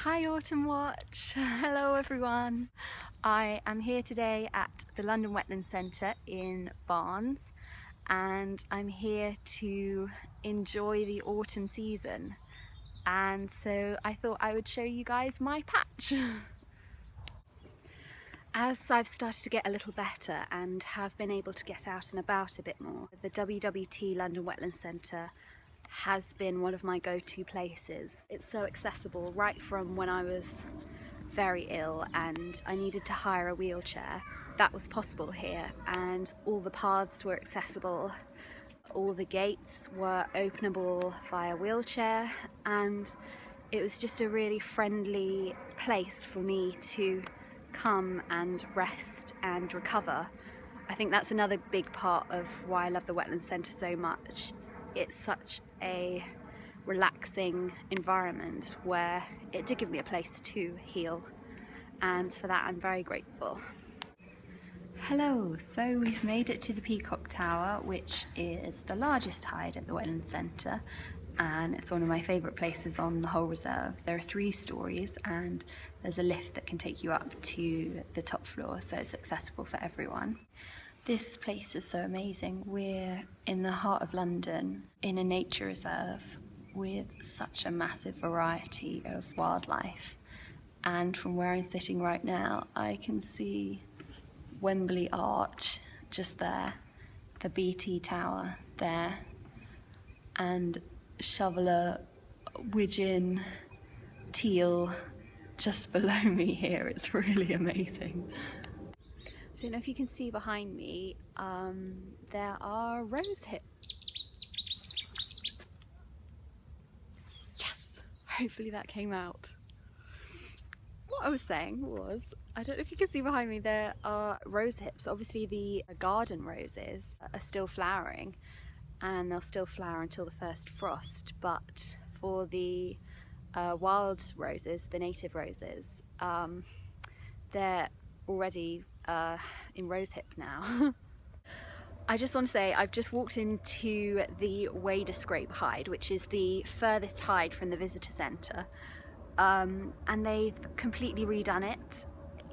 Hi Autumnwatch! Hello everyone! I am here today at the London Wetland Centre in Barnes, and I'm here to enjoy the autumn season, and so I thought I would show you guys my patch. As I've started to get a little better and have been able to get out and about a bit more, the WWT London Wetland Centre has been one of my go-to places. It's so accessible right from when I was very ill and I needed to hire a wheelchair. That was possible here, and all the paths were accessible, all the gates were openable via wheelchair, and it was just a really friendly place for me to come and rest and recover. I think that's another big part of why I love the Wetland Centre so much. It's such a relaxing environment where it did give me a place to heal, and for that I'm very grateful. Hello, so we've made it to the Peacock Tower, which is the largest hide at the Wetland Centre, and it's one of my favourite places on the whole reserve. There are 3 stories and there's a lift that can take you up to the top floor, so it's accessible for everyone. This place is so amazing. We're in the heart of London in a nature reserve with such a massive variety of wildlife, and from where I'm sitting right now I can see Wembley Arch just there, the BT Tower there, and Shoveler, Widgeon, Teal just below me here. It's really amazing. I don't know if you can see behind me, there are rose hips. Yes! Hopefully that came out. What I was saying was, I don't know if you can see behind me, there are rose hips. Obviously the garden roses are still flowering and they'll still flower until the first frost, but for the wild roses, the native roses, they're already in rose hip now. I just want to say I've just walked into the Wader Scrape hide, which is the furthest hide from the visitor centre, and they've completely redone it.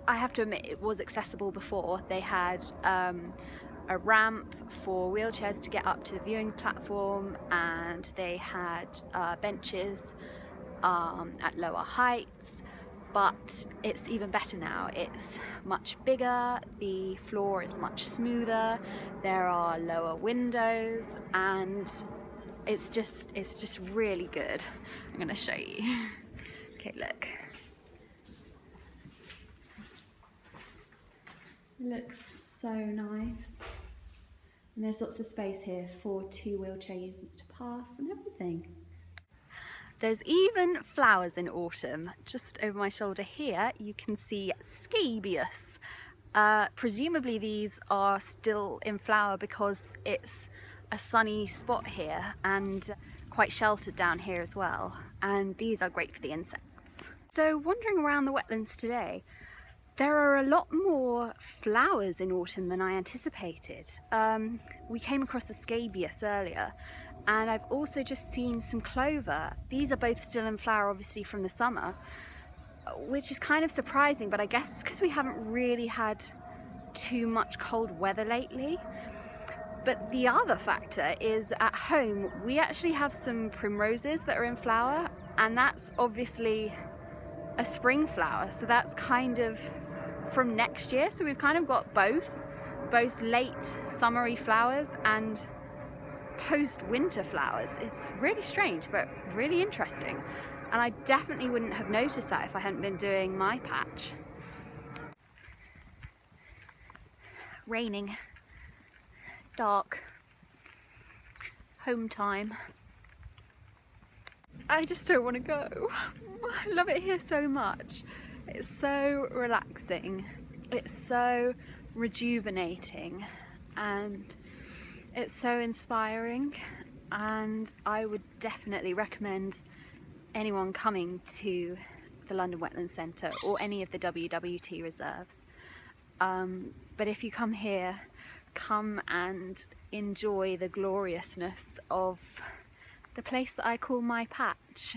I have to admit it was accessible before. They had a ramp for wheelchairs to get up to the viewing platform, and they had benches at lower heights. But it's even better now. It's much bigger, the floor is much smoother, there are lower windows, and it's just really good. I'm going to show you. Okay, look. It looks so nice. And there's lots of space here for 2 wheelchair users to pass and everything. There's even flowers in autumn. Just over my shoulder here you can see scabious. Presumably these are still in flower because it's a sunny spot here and quite sheltered down here as well, and these are great for the insects. So wandering around the wetlands today, there are a lot more flowers in autumn than I anticipated. We came across the scabious earlier, and I've also just seen some clover. These are both still in flower, obviously from the summer, which is kind of surprising, but I guess it's because we haven't really had too much cold weather lately. But the other factor is, at home we actually have some primroses that are in flower, and that's obviously a spring flower, so that's kind of from next year. So we've kind of got both late summery flowers and post-winter flowers. It's really strange but really interesting, and I definitely wouldn't have noticed that if I hadn't been doing my patch. Raining, dark, home time. I just don't want to go. I love it here so much. It's so relaxing, it's so rejuvenating, and it's so inspiring, and I would definitely recommend anyone coming to the London Wetland Centre or any of the WWT reserves. But if you come here, come and enjoy the gloriousness of the place that I call my patch.